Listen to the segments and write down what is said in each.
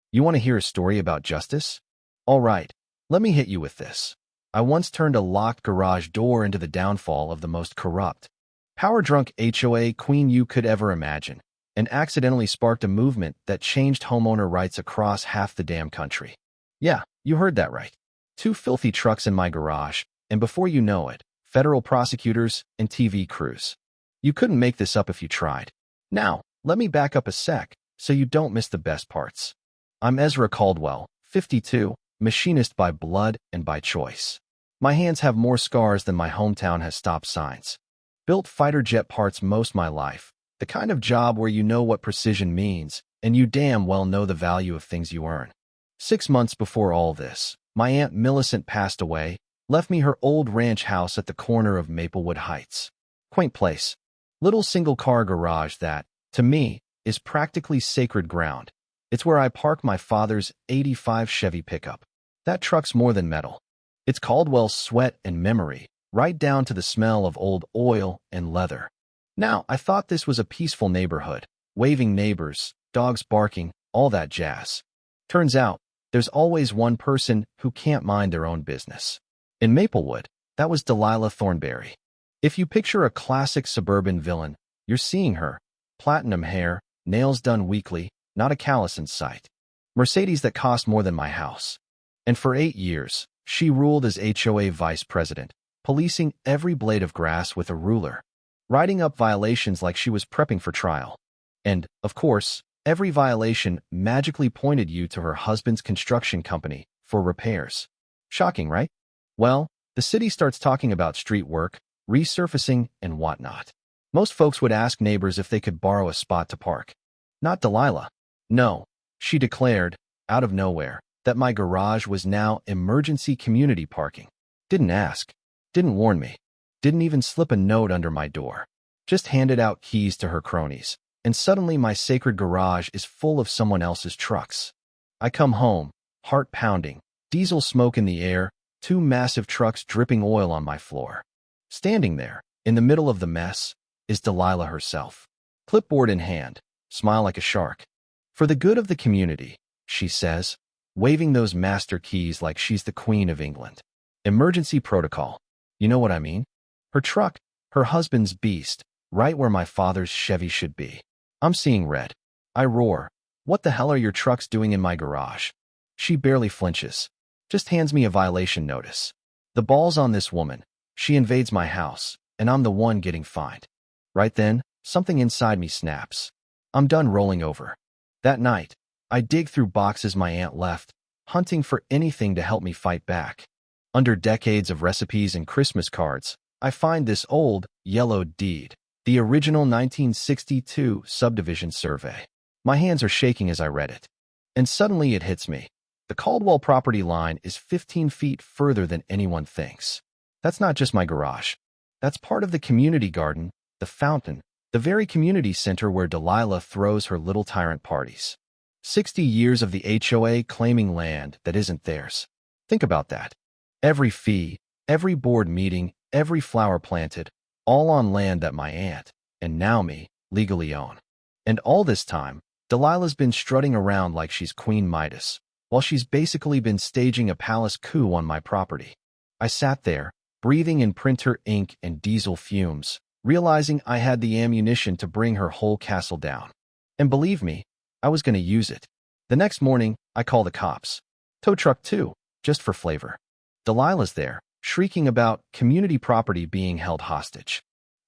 You want to hear a story about justice? All right, let me hit you with this. I once turned a locked garage door into the downfall of the most corrupt, power-drunk HOA queen you could ever imagine, and accidentally sparked a movement that changed homeowner rights across half the damn country. Yeah, you heard that right. 2 filthy trucks in my garage, and before you know it, federal prosecutors and TV crews. You couldn't make this up if you tried. Now, let me back up a sec, so you don't miss the best parts. I'm Ezra Caldwell, 52, machinist by blood and by choice. My hands have more scars than my hometown has stop signs. Built fighter jet parts most my life, the kind of job where you know what precision means, and you damn well know the value of things you earn. 6 months before all this, my Aunt Millicent passed away, left me her old ranch house at the corner of Maplewood Heights. Quaint place. Little single-car garage that, to me, is practically sacred ground. It's where I park my father's '85 Chevy pickup. That truck's more than metal. It's Caldwell's sweat and memory, right down to the smell of old oil and leather. Now, I thought this was a peaceful neighborhood, waving neighbors, dogs barking, all that jazz. Turns out, there's always one person who can't mind their own business. In Maplewood, that was Delilah Thornberry. If you picture a classic suburban villain, you're seeing her. Platinum hair, nails done weekly, not a callus in sight. Mercedes that cost more than my house. And for 8 years, she ruled as HOA vice president, policing every blade of grass with a ruler, writing up violations like she was prepping for trial. And, of course, every violation magically pointed you to her husband's construction company for repairs. Shocking, right? Well, the city starts talking about street work, resurfacing, and whatnot. Most folks would ask neighbors if they could borrow a spot to park. Not Delilah. No, she declared, out of nowhere, that my garage was now emergency community parking. Didn't ask. Didn't warn me. Didn't even slip a note under my door. Just handed out keys to her cronies. And suddenly my sacred garage is full of someone else's trucks. I come home, heart pounding, diesel smoke in the air, 2 massive trucks dripping oil on my floor. Standing there, in the middle of the mess, is Delilah herself. Clipboard in hand, smile like a shark. For the good of the community, she says, waving those master keys like she's the Queen of England. Emergency protocol. You know what I mean? Her truck, her husband's beast, right where my father's Chevy should be. I'm seeing red. I roar. What the hell are your trucks doing in my garage? She barely flinches. Just hands me a violation notice. The ball's on this woman. She invades my house, and I'm the one getting fined. Right then, something inside me snaps. I'm done rolling over. That night, I dig through boxes my aunt left, hunting for anything to help me fight back. Under decades of recipes and Christmas cards, I find this old, yellowed deed, the original 1962 subdivision survey. My hands are shaking as I read it. And suddenly it hits me. The Caldwell property line is 15 feet further than anyone thinks. That's not just my garage. That's part of the community garden, the fountain, the very community center where Delilah throws her little tyrant parties. 60 years of the HOA claiming land that isn't theirs. Think about that. Every fee, every board meeting, every flower planted, all on land that my aunt, and now me, legally own. And all this time, Delilah's been strutting around like she's Queen Midas, while she's basically been staging a palace coup on my property. I sat there, breathing in printer ink and diesel fumes, realizing I had the ammunition to bring her whole castle down. And believe me, I was going to use it. The next morning, I call the cops. Tow truck too, just for flavor. Delilah's there, shrieking about community property being held hostage.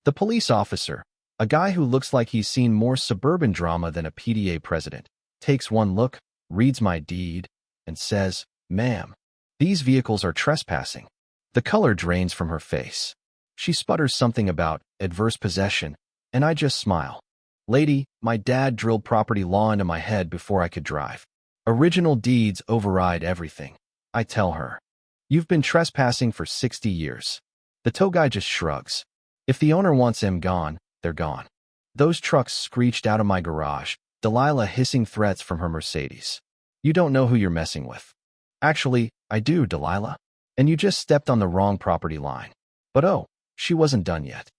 The police officer, a guy who looks like he's seen more suburban drama than a PTA president, takes one look, reads my deed, and says, "Ma'am, these vehicles are trespassing." The color drains from her face. She sputters something about adverse possession, and I just smile. "Lady, my dad drilled property law into my head before I could drive. Original deeds override everything," I tell her. "You've been trespassing for 60 years. The tow guy just shrugs. If the owner wants them gone, they're gone. Those trucks screeched out of my garage, Delilah hissing threats from her Mercedes. "You don't know who you're messing with." "Actually, I do, Delilah. And you just stepped on the wrong property line." But oh, she wasn't done yet.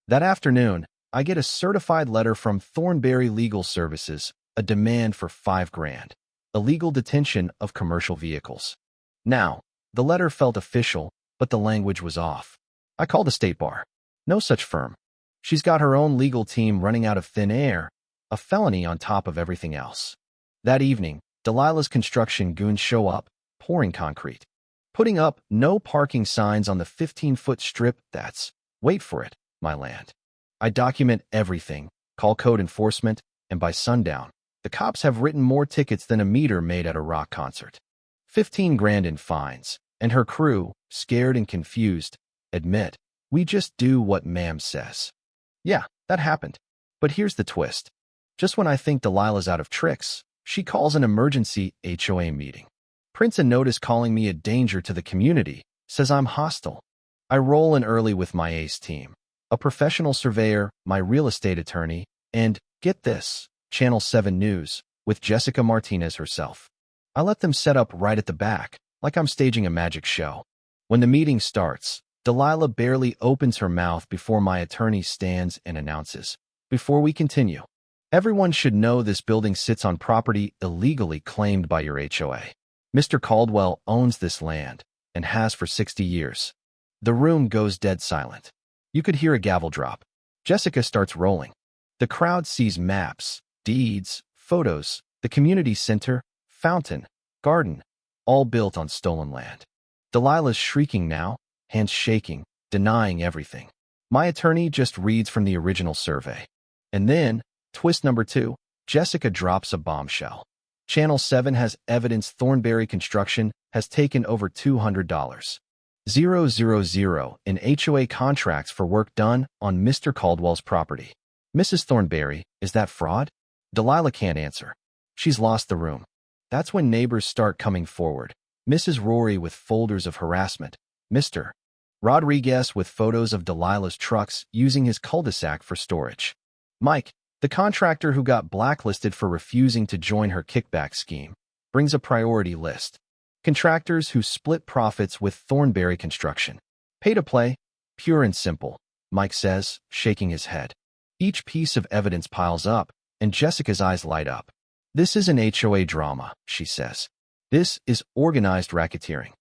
That afternoon, I get a certified letter from Thornberry Legal Services, a demand for $5,000. illegal detention of commercial vehicles. Now, the letter felt official, but the language was off. I called the state bar. No such firm. She's got her own legal team running out of thin air, a felony on top of everything else. That evening, Delilah's construction goons show up, pouring concrete, putting up no parking signs on the 15-foot strip that's, wait for it, my land. I document everything, call code enforcement, and by sundown, the cops have written more tickets than a meter made at a rock concert. 15 grand in fines, and her crew, scared and confused, admit, we just do what ma'am says. Yeah, that happened. But here's the twist. Just when I think Delilah's out of tricks, she calls an emergency HOA meeting. Prints a notice calling me a danger to the community, says I'm hostile. I roll in early with my ace team, a professional surveyor, my real estate attorney, and, get this, Channel 7 News, with Jessica Martinez herself. I let them set up right at the back, like I'm staging a magic show. When the meeting starts, Delilah barely opens her mouth before my attorney stands and announces, before we continue, everyone should know this building sits on property illegally claimed by your HOA. Mr. Caldwell owns this land, and has for 60 years. The room goes dead silent. You could hear a gavel drop. Jessica starts rolling. The crowd sees maps, deeds, photos, the community center, fountain, garden, all built on stolen land. Delilah's shrieking now, hands shaking, denying everything. My attorney just reads from the original survey. And then, twist number 2, Jessica drops a bombshell. Channel 7 has evidence Thornberry Construction has taken over $200,000 in HOA contracts for work done on Mr. Caldwell's property. Mrs. Thornberry, is that fraud? Delilah can't answer. She's lost the room. That's when neighbors start coming forward. Mrs. Rory with folders of harassment. Mr. Rodriguez with photos of Delilah's trucks using his cul-de-sac for storage. Mike, the contractor who got blacklisted for refusing to join her kickback scheme, brings a priority list. Contractors who split profits with Thornberry Construction. Pay to play, pure and simple, Mike says, shaking his head. Each piece of evidence piles up, and Jessica's eyes light up. This isn't HOA drama, she says. This is organized racketeering.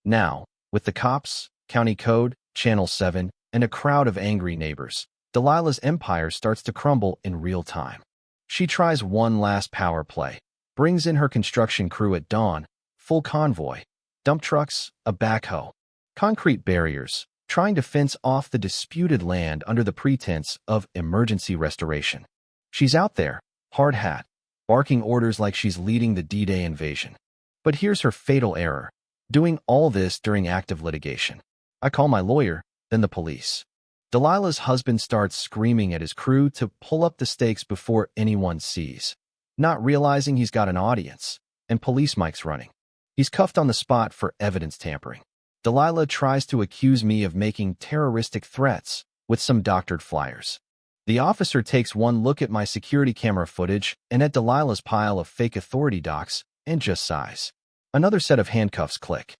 Now, with the cops, county code, Channel 7, and a crowd of angry neighbors, Delilah's empire starts to crumble in real time. She tries one last power play, brings in her construction crew at dawn, full convoy, dump trucks, a backhoe, concrete barriers, trying to fence off the disputed land under the pretense of emergency restoration. She's out there, hard hat, barking orders like she's leading the D-Day invasion. But here's her fatal error, doing all this during active litigation. I call my lawyer, then the police. Delilah's husband starts screaming at his crew to pull up the stakes before anyone sees, not realizing he's got an audience, and police Mike's running. He's cuffed on the spot for evidence tampering. Delilah tries to accuse me of making terroristic threats with some doctored flyers. The officer takes one look at my security camera footage and at Delilah's pile of fake authority docs and just sighs. Another set of handcuffs click.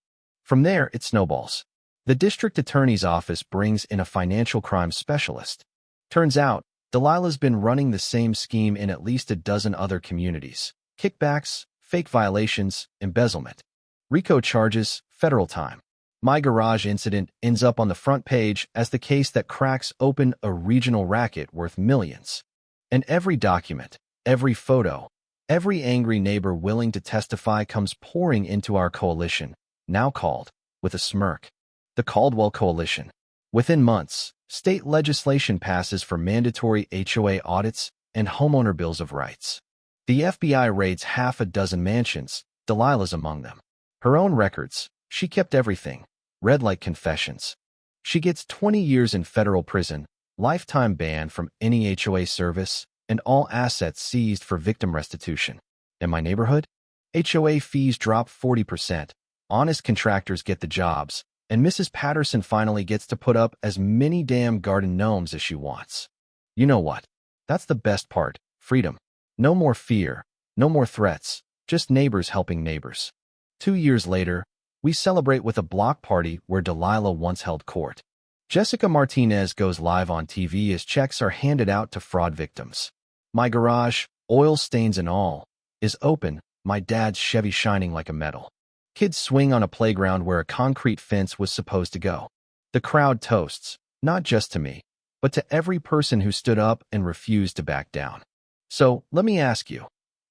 From there, it snowballs. The district attorney's office brings in a financial crime specialist. Turns out, Delilah's been running the same scheme in at least a dozen other communities. Kickbacks, fake violations, embezzlement. RICO charges, federal time. My garage incident ends up on the front page as the case that cracks open a regional racket worth millions. And every document, every photo, every angry neighbor willing to testify comes pouring into our coalition, now called, with a smirk, the Caldwell Coalition. Within months, state legislation passes for mandatory HOA audits and homeowner bills of rights. The FBI raids half a dozen mansions, Delilah's among them. Her own records, she kept everything, read like confessions. She gets 20 years in federal prison, lifetime ban from any HOA service, and all assets seized for victim restitution. In my neighborhood, HOA fees drop 40%, honest contractors get the jobs, and Mrs. Patterson finally gets to put up as many damn garden gnomes as she wants. You know what? That's the best part, freedom. No more fear, no more threats, just neighbors helping neighbors. 2 years later, we celebrate with a block party where Delilah once held court. Jessica Martinez goes live on TV as checks are handed out to fraud victims. My garage, oil stains and all, is open, My dad's Chevy shining like a medal. Kids swing on a playground where a concrete fence was supposed to go. The crowd toasts, not just to me, but to every person who stood up and refused to back down. So, let me ask you.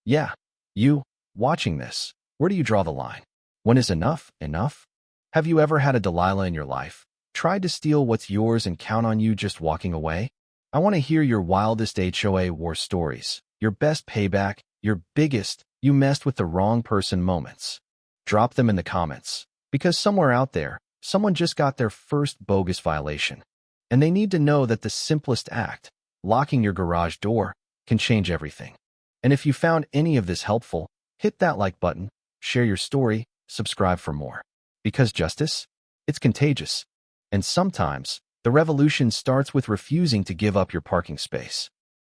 Yeah, you, watching this, where do you draw the line? When is enough enough? Have you ever had a Delilah in your life? Tried to steal what's yours and count on you just walking away? I want to hear your wildest HOA war stories, your best payback, your biggest, you messed with the wrong person moments. Drop them in the comments, because somewhere out there, someone just got their first bogus violation. And they need to know that the simplest act, locking your garage door, can change everything. And if you found any of this helpful, hit that like button, share your story, subscribe for more. Because justice? It's contagious. And sometimes, the revolution starts with refusing to give up your parking space.